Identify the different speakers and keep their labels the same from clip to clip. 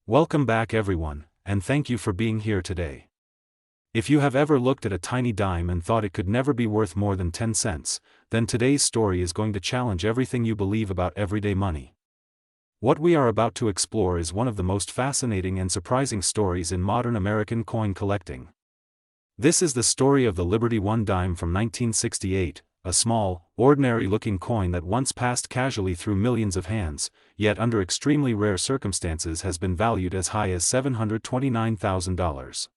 Speaker 1: Welcome back everyone, and thank you for being here today. If you have ever looked at a tiny dime and thought it could never be worth more than 10 cents, then today's story is going to challenge everything you believe about everyday money. What we are about to explore is one of the most fascinating and surprising stories in modern American coin collecting. This is the story of the Liberty One dime from 1968, a small, ordinary-looking coin that once passed casually through millions of hands, yet under extremely rare circumstances has been valued as high as $729,000.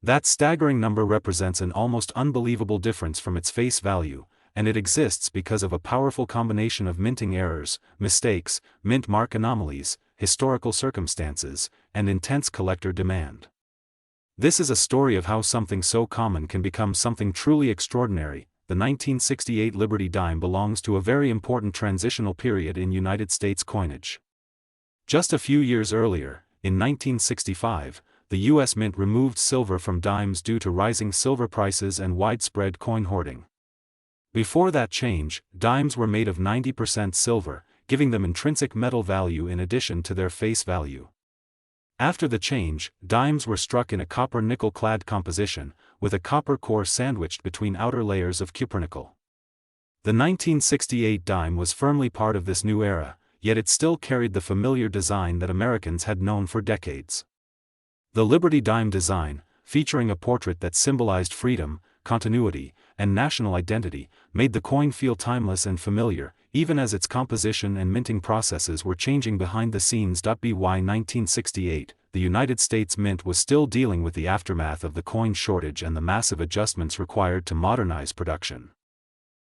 Speaker 1: That staggering number represents an almost unbelievable difference from its face value, and it exists because of a powerful combination of minting errors, mistakes, mint mark anomalies, historical circumstances, and intense collector demand. This is a story of how something so common can become something truly extraordinary. The 1968 Liberty dime belongs to a very important transitional period in United States coinage. Just a few years earlier, in 1965, the U.S. Mint removed silver from dimes due to rising silver prices and widespread coin hoarding. Before that change, dimes were made of 90% silver, giving them intrinsic metal value in addition to their face value. After the change, dimes were struck in a copper-nickel-clad composition, with a copper core sandwiched between outer layers of cupronickel. The 1968 dime was firmly part of this new era, yet it still carried the familiar design that Americans had known for decades. The Liberty dime design, featuring a portrait that symbolized freedom, continuity, and national identity, made the coin feel timeless and familiar, even as its composition and minting processes were changing behind the scenes. By 1968, the United States Mint was still dealing with the aftermath of the coin shortage and the massive adjustments required to modernize production.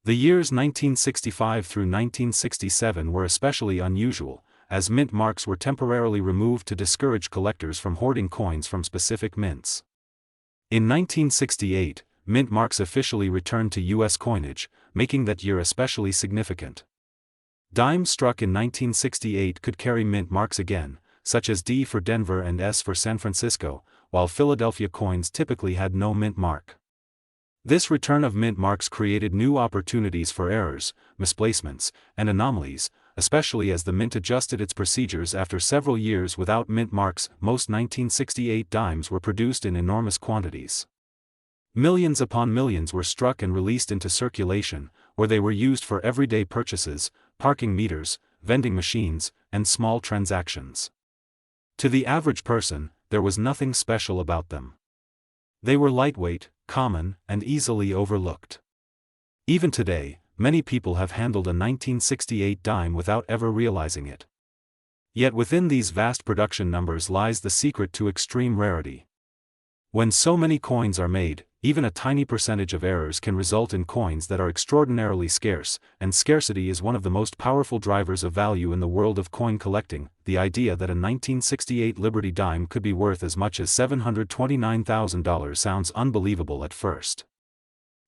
Speaker 1: The years 1965 through 1967 were especially unusual, as mint marks were temporarily removed to discourage collectors from hoarding coins from specific mints. In 1968, mint marks officially returned to U.S. coinage, making that year especially significant. Dimes struck in 1968 could carry mint marks again, such as D for Denver and S for San Francisco, while Philadelphia coins typically had no mint mark. This return of mint marks created new opportunities for errors, misplacements, and anomalies, especially as the mint adjusted its procedures after several years without mint marks. Most 1968 dimes were produced in enormous quantities. Millions upon millions were struck and released into circulation, where they were used for everyday purchases, parking meters, vending machines, and small transactions. To the average person, there was nothing special about them. They were lightweight, common, and easily overlooked. Even today, many people have handled a 1968 dime without ever realizing it. Yet within these vast production numbers lies the secret to extreme rarity. When so many coins are made, even a tiny percentage of errors can result in coins that are extraordinarily scarce, and scarcity is one of the most powerful drivers of value in the world of coin collecting. The idea that a 1968 Liberty dime could be worth as much as $729,000 sounds unbelievable at first.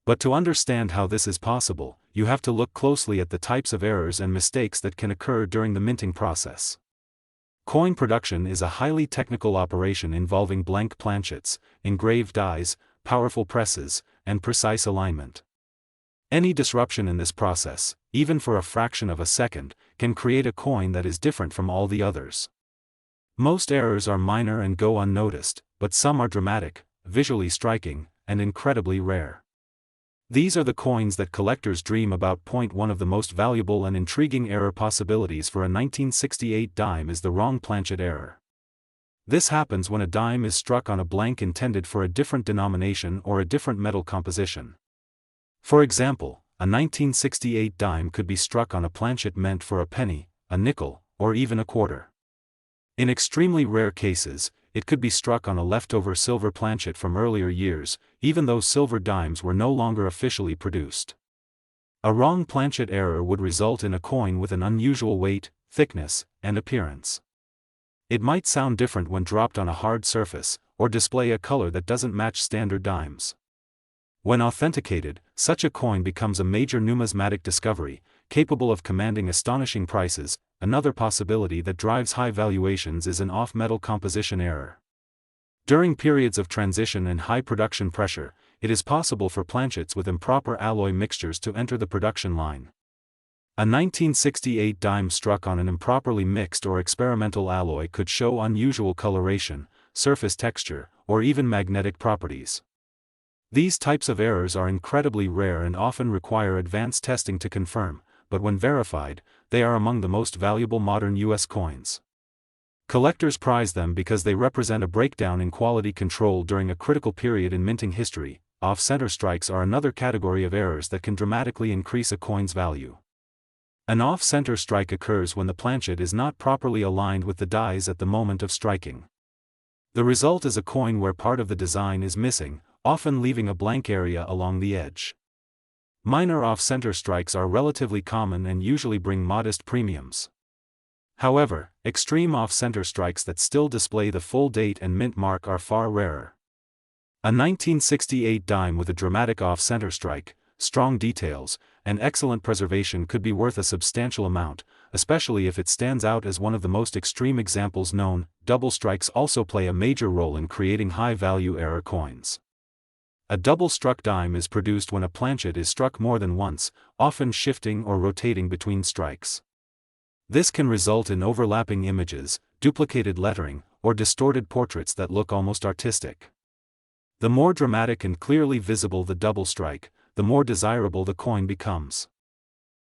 Speaker 1: But to understand how this is possible, you have to look closely at the types of errors and mistakes that can occur during the minting process. Coin production is a highly technical operation involving blank planchets, engraved dies, powerful presses, and precise alignment. Any disruption in this process, even for a fraction of a second, can create a coin that is different from all the others. Most errors are minor and go unnoticed, but some are dramatic, visually striking, and incredibly rare. These are the coins that collectors dream about. One of the most valuable and intriguing error possibilities for a 1968 dime is the wrong planchet error. This happens when a dime is struck on a blank intended for a different denomination or a different metal composition. For example, a 1968 dime could be struck on a planchet meant for a penny, a nickel, or even a quarter. In extremely rare cases, it could be struck on a leftover silver planchet from earlier years, even though silver dimes were no longer officially produced. A wrong planchet error would result in a coin with an unusual weight, thickness, and appearance. It might sound different when dropped on a hard surface, or display a color that doesn't match standard dimes. When authenticated, such a coin becomes a major numismatic discovery, capable of commanding astonishing prices. Another possibility that drives high valuations is an off-metal composition error. During periods of transition and high production pressure, it is possible for planchets with improper alloy mixtures to enter the production line. A 1968 dime struck on an improperly mixed or experimental alloy could show unusual coloration, surface texture, or even magnetic properties. These types of errors are incredibly rare and often require advanced testing to confirm, but when verified, they are among the most valuable modern U.S. coins. Collectors prize them because they represent a breakdown in quality control during a critical period in minting history. Off-center strikes are another category of errors that can dramatically increase a coin's value. An off-center strike occurs when the planchet is not properly aligned with the dies at the moment of striking. The result is a coin where part of the design is missing, often leaving a blank area along the edge. Minor off-center strikes are relatively common and usually bring modest premiums. However, extreme off-center strikes that still display the full date and mint mark are far rarer. A 1968 dime with a dramatic off-center strike, strong details, and excellent preservation could be worth a substantial amount, especially if it stands out as one of the most extreme examples known. Double strikes also play a major role in creating high-value error coins. A double-struck dime is produced when a planchet is struck more than once, often shifting or rotating between strikes. This can result in overlapping images, duplicated lettering, or distorted portraits that look almost artistic. The more dramatic and clearly visible the double strike, the more desirable the coin becomes.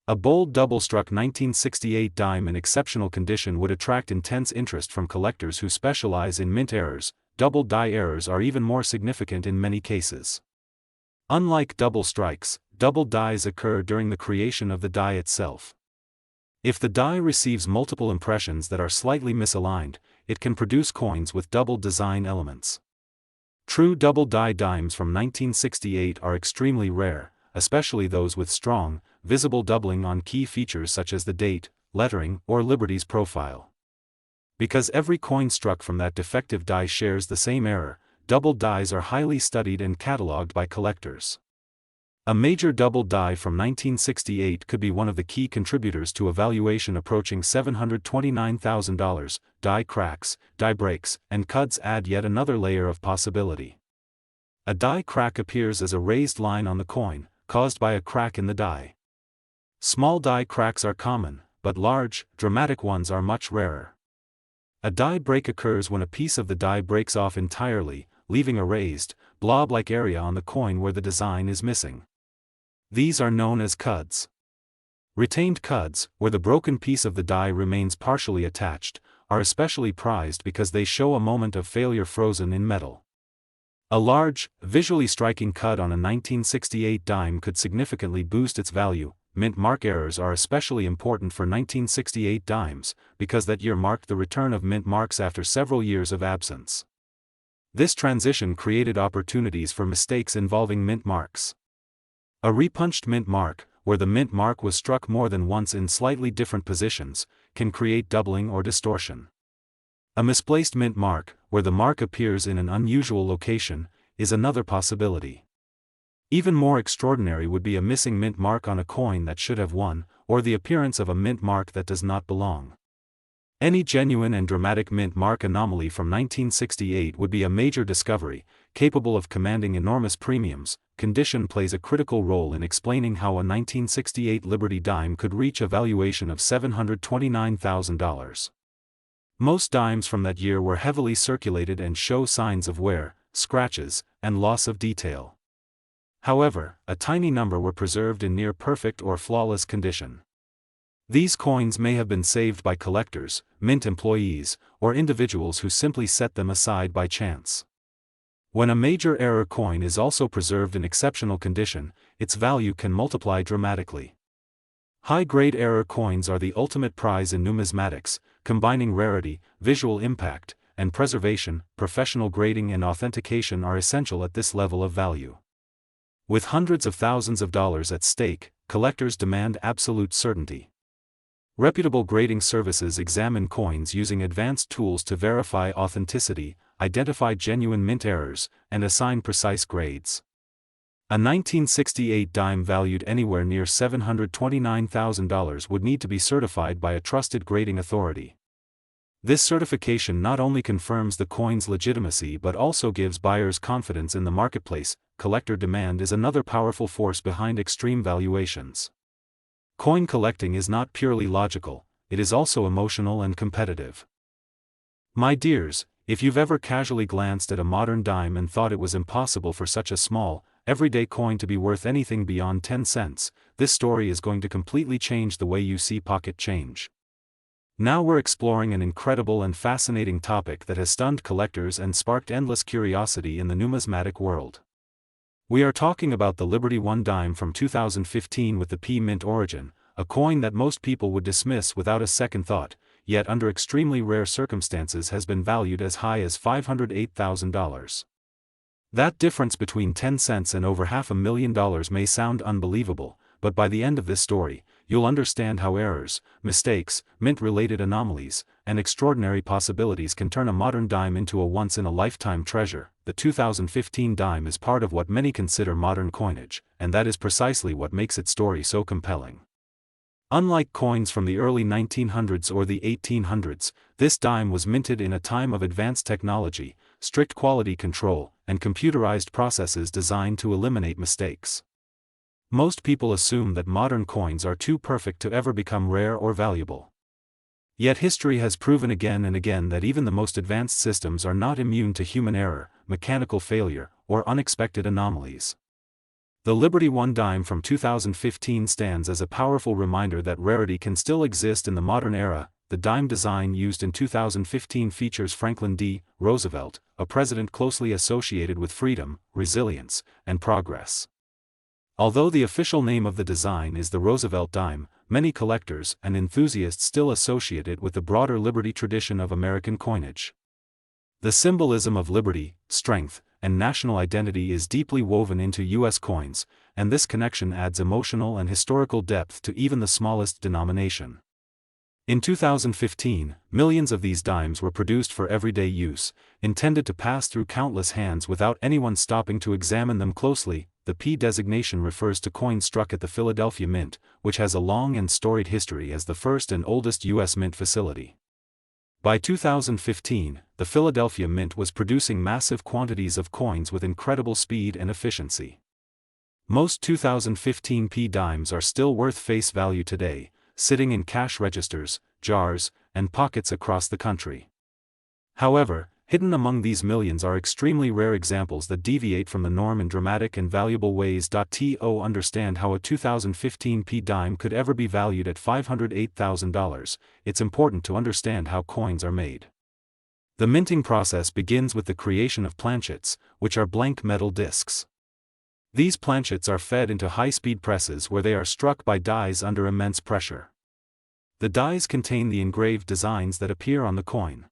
Speaker 1: A bold double-struck 1968 dime in exceptional condition would attract intense interest from collectors who specialize in mint errors. Double die errors are even more significant in many cases. Unlike double strikes, double dies occur during the creation of the die itself. If the die receives multiple impressions that are slightly misaligned, it can produce coins with double design elements. True double die dimes from 1968 are extremely rare, especially those with strong, visible doubling on key features such as the date, lettering, or Liberty's profile. Because every coin struck from that defective die shares the same error, double dies are highly studied and catalogued by collectors. A major double die from 1968 could be one of the key contributors to a valuation approaching $729,000. Die cracks, die breaks, and cuts add yet another layer of possibility. A die crack appears as a raised line on the coin, caused by a crack in the die. Small die cracks are common, but large, dramatic ones are much rarer. A die break occurs when a piece of the die breaks off entirely, leaving a raised, blob-like area on the coin where the design is missing. These are known as cuds. Retained cuds, where the broken piece of the die remains partially attached, are especially prized because they show a moment of failure frozen in metal. A large, visually striking cud on a 1968 dime could significantly boost its value. Mint mark errors are especially important for 1968 dimes, because that year marked the return of mint marks after several years of absence. This transition created opportunities for mistakes involving mint marks. A repunched mint mark, where the mint mark was struck more than once in slightly different positions, can create doubling or distortion. A misplaced mint mark, where the mark appears in an unusual location, is another possibility. Even more extraordinary would be a missing mint mark on a coin that should have won, or the appearance of a mint mark that does not belong. Any genuine and dramatic mint mark anomaly from 1968 would be a major discovery, capable of commanding enormous premiums. Condition plays a critical role in explaining how a 1968 Liberty dime could reach a valuation of $729,000. Most dimes from that year were heavily circulated and show signs of wear, scratches, and loss of detail. However, a tiny number were preserved in near-perfect or flawless condition. These coins may have been saved by collectors, mint employees, or individuals who simply set them aside by chance. When a major error coin is also preserved in exceptional condition, its value can multiply dramatically. High-grade error coins are the ultimate prize in numismatics, combining rarity, visual impact, and preservation. Professional grading and authentication are essential at this level of value. With hundreds of thousands of dollars at stake, collectors demand absolute certainty. Reputable grading services examine coins using advanced tools to verify authenticity, identify genuine mint errors, and assign precise grades. A 1968 dime valued anywhere near $729,000 would need to be certified by a trusted grading authority. This certification not only confirms the coin's legitimacy but also gives buyers confidence in the marketplace. Collector demand is another powerful force behind extreme valuations. Coin collecting is not purely logical, it is also emotional and competitive. My dears, if you've ever casually glanced at a modern dime and thought it was impossible for such a small, everyday coin to be worth anything beyond 10 cents, this story is going to completely change the way you see pocket change. Now we're exploring an incredible and fascinating topic that has stunned collectors and sparked endless curiosity in the numismatic world. We are talking about the Liberty 1 dime from 2015 with the P Mint origin, a coin that most people would dismiss without a second thought, yet under extremely rare circumstances has been valued as high as $508,000. That difference between 10 cents and over $500,000 may sound unbelievable, but by the end of this story, you'll understand how errors, mistakes, mint-related anomalies, and extraordinary possibilities can turn a modern dime into a once-in-a-lifetime treasure. The 2015 dime is part of what many consider modern coinage, and that is precisely what makes its story so compelling. Unlike coins from the early 1900s or the 1800s, this dime was minted in a time of advanced technology, strict quality control, and computerized processes designed to eliminate mistakes. Most people assume that modern coins are too perfect to ever become rare or valuable. Yet history has proven again and again that even the most advanced systems are not immune to human error, mechanical failure, or unexpected anomalies. The Liberty 1 dime from 2015 stands as a powerful reminder that rarity can still exist in the modern era. The dime design used in 2015 features Franklin D. Roosevelt, a president closely associated with freedom, resilience, and progress. Although the official name of the design is the Roosevelt dime, many collectors and enthusiasts still associate it with the broader Liberty tradition of American coinage. The symbolism of liberty, strength, and national identity is deeply woven into U.S. coins, and this connection adds emotional and historical depth to even the smallest denomination. In 2015, millions of these dimes were produced for everyday use, intended to pass through countless hands without anyone stopping to examine them closely. The P designation refers to coins struck at the Philadelphia Mint, which has a long and storied history as the first and oldest U.S. mint facility. By 2015, the Philadelphia Mint was producing massive quantities of coins with incredible speed and efficiency. Most 2015 P dimes are still worth face value today, sitting in cash registers, jars, and pockets across the country. However, hidden among these millions are extremely rare examples that deviate from the norm in dramatic and valuable ways. To understand how a 2015 P dime could ever be valued at $508,000, it's important to understand how coins are made. The minting process begins with the creation of planchets, which are blank metal discs. These planchets are fed into high-speed presses where they are struck by dies under immense pressure. The dies contain the engraved designs that appear on the coin.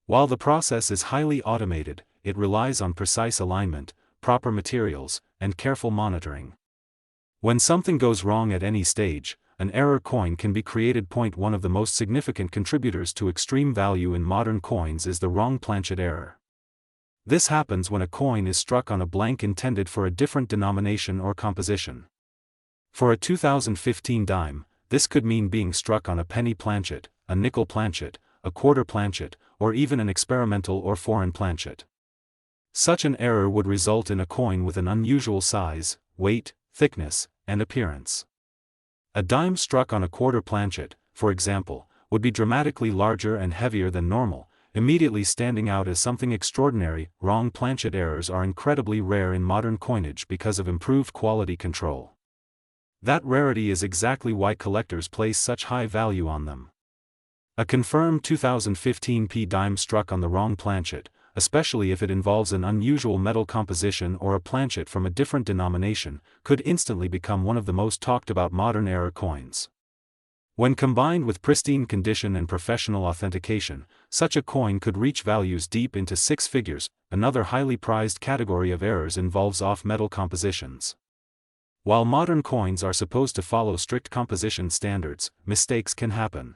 Speaker 1: While the process is highly automated, it relies on precise alignment, proper materials, and careful monitoring. When something goes wrong at any stage, an error coin can be created. One of the most significant contributors to extreme value in modern coins is the wrong planchet error. This happens when a coin is struck on a blank intended for a different denomination or composition. For a 2015 dime, this could mean being struck on a penny planchet, a nickel planchet, a quarter planchet, or even an experimental or foreign planchet. Such an error would result in a coin with an unusual size, weight, thickness, and appearance. A dime struck on a quarter planchet, for example, would be dramatically larger and heavier than normal, immediately standing out as something extraordinary. Wrong planchet errors are incredibly rare in modern coinage because of improved quality control. That rarity is exactly why collectors place such high value on them. A confirmed 2015 P dime struck on the wrong planchet, especially if it involves an unusual metal composition or a planchet from a different denomination, could instantly become one of the most talked about modern era coins. When combined with pristine condition and professional authentication, such a coin could reach values deep into six figures. Another highly prized category of errors involves off-metal compositions. While modern coins are supposed to follow strict composition standards, mistakes can happen.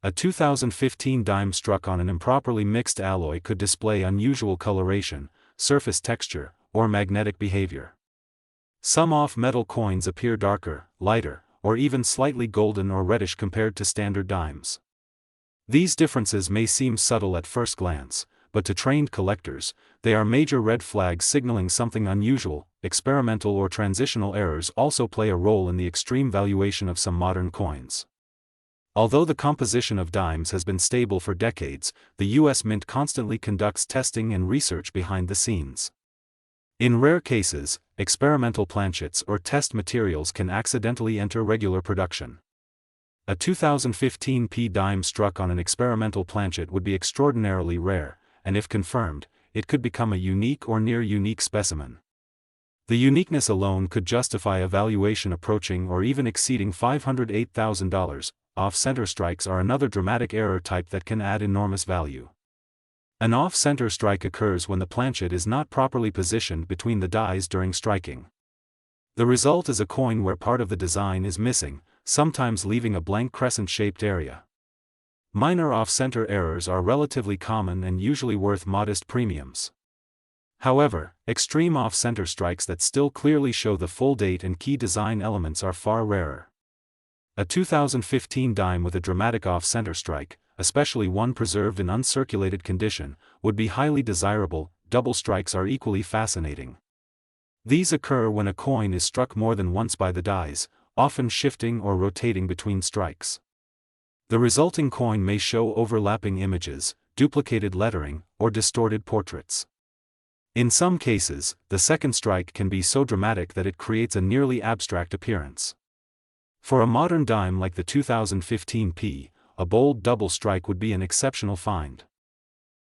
Speaker 1: A 2015 dime struck on an improperly mixed alloy could display unusual coloration, surface texture, or magnetic behavior. Some off-metal coins appear darker, lighter, or even slightly golden or reddish compared to standard dimes. These differences may seem subtle at first glance, but to trained collectors, they are major red flags signaling something unusual. experimental or transitional errors also play a role in the extreme valuation of some modern coins. Although the composition of dimes has been stable for decades, the U.S. Mint constantly conducts testing and research behind the scenes. In rare cases, experimental planchets or test materials can accidentally enter regular production. A 2015 P dime struck on an experimental planchet would be extraordinarily rare, and if confirmed, it could become a unique or near-unique specimen. The uniqueness alone could justify a valuation approaching or even exceeding $508,000. Off-center strikes are another dramatic error type that can add enormous value. An off-center strike occurs when the planchet is not properly positioned between the dies during striking. The result is a coin where part of the design is missing, sometimes leaving a blank crescent-shaped area. Minor off-center errors are relatively common and usually worth modest premiums. However, extreme off-center strikes that still clearly show the full date and key design elements are far rarer. A 2015 dime with a dramatic off-center strike, especially one preserved in uncirculated condition, would be highly desirable. Double strikes are equally fascinating. These occur when a coin is struck more than once by the dies, often shifting or rotating between strikes. The resulting coin may show overlapping images, duplicated lettering, or distorted portraits. In some cases, the second strike can be so dramatic that it creates a nearly abstract appearance. For a modern dime like the 2015 P, a bold double strike would be an exceptional find.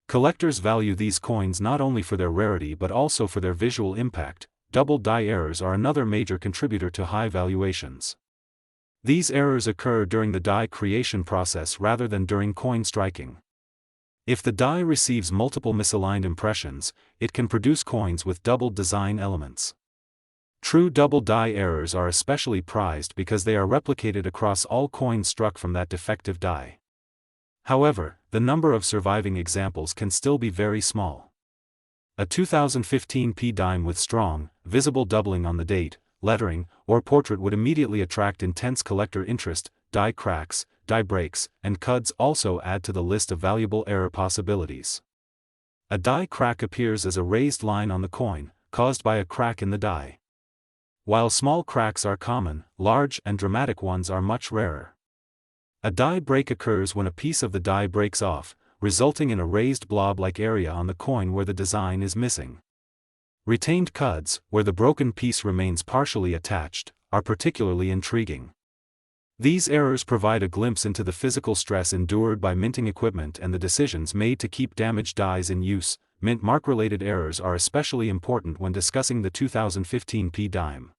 Speaker 1: Collectors value these coins not only for their rarity but also for their visual impact. Double die errors are another major contributor to high valuations. These errors occur during the die creation process rather than during coin striking. If the die receives multiple misaligned impressions, it can produce coins with doubled design elements. True double die errors are especially prized because they are replicated across all coins struck from that defective die. However, the number of surviving examples can still be very small. A 2015 P dime with strong, visible doubling on the date, lettering, or portrait would immediately attract intense collector interest. Die cracks, die breaks, and cuds also add to the list of valuable error possibilities. A die crack appears as a raised line on the coin, caused by a crack in the die. While small cracks are common, large and dramatic ones are much rarer. A die break occurs when a piece of the die breaks off, resulting in a raised blob-like area on the coin where the design is missing. Retained cuds, where the broken piece remains partially attached, are particularly intriguing. These errors provide a glimpse into the physical stress endured by minting equipment and the decisions made to keep damaged dies in use. Mint mark-related errors are especially important when discussing the 2015 P dime.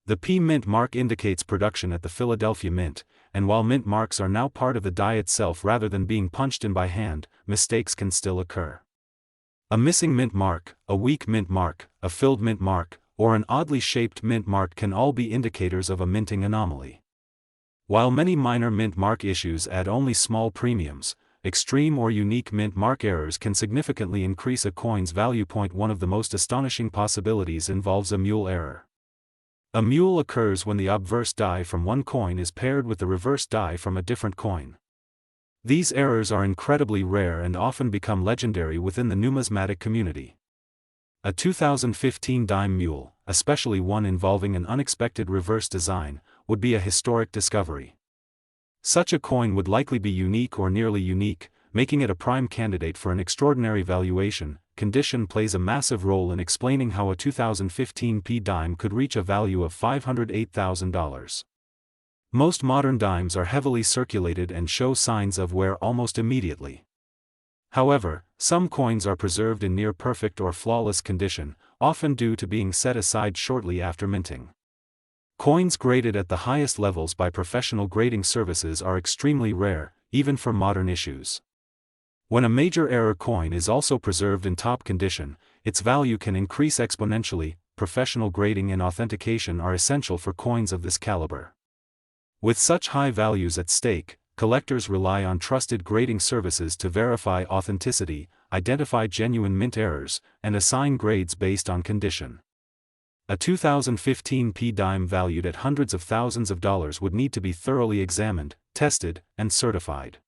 Speaker 1: The P mint mark indicates production at the Philadelphia Mint, and while mint marks are now part of the die itself rather than being punched in by hand, mistakes can still occur. A missing mint mark, a weak mint mark, a filled mint mark, or an oddly shaped mint mark can all be indicators of a minting anomaly. While many minor mint mark issues add only small premiums, extreme or unique mint mark errors can significantly increase a coin's value. One of the most astonishing possibilities involves a mule error. A mule occurs when the obverse die from one coin is paired with the reverse die from a different coin. These errors are incredibly rare and often become legendary within the numismatic community. A 2015 dime mule, especially one involving an unexpected reverse design, would be a historic discovery. Such a coin would likely be unique or nearly unique, making it a prime candidate for an extraordinary valuation. Condition plays a massive role in explaining how a 2015 P dime could reach a value of $508,000. Most modern dimes are heavily circulated and show signs of wear almost immediately. However, some coins are preserved in near-perfect or flawless condition, often due to being set aside shortly after minting. Coins graded at the highest levels by professional grading services are extremely rare, even for modern issues. When a major error coin is also preserved in top condition, its value can increase exponentially. Professional grading and authentication are essential for coins of this caliber. With such high values at stake, collectors rely on trusted grading services to verify authenticity, identify genuine mint errors, and assign grades based on condition. A 2015 P dime valued at hundreds of thousands of dollars would need to be thoroughly examined, tested, and certified.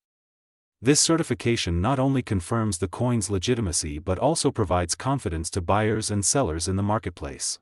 Speaker 1: This certification not only confirms the coin's legitimacy but also provides confidence to buyers and sellers in the marketplace.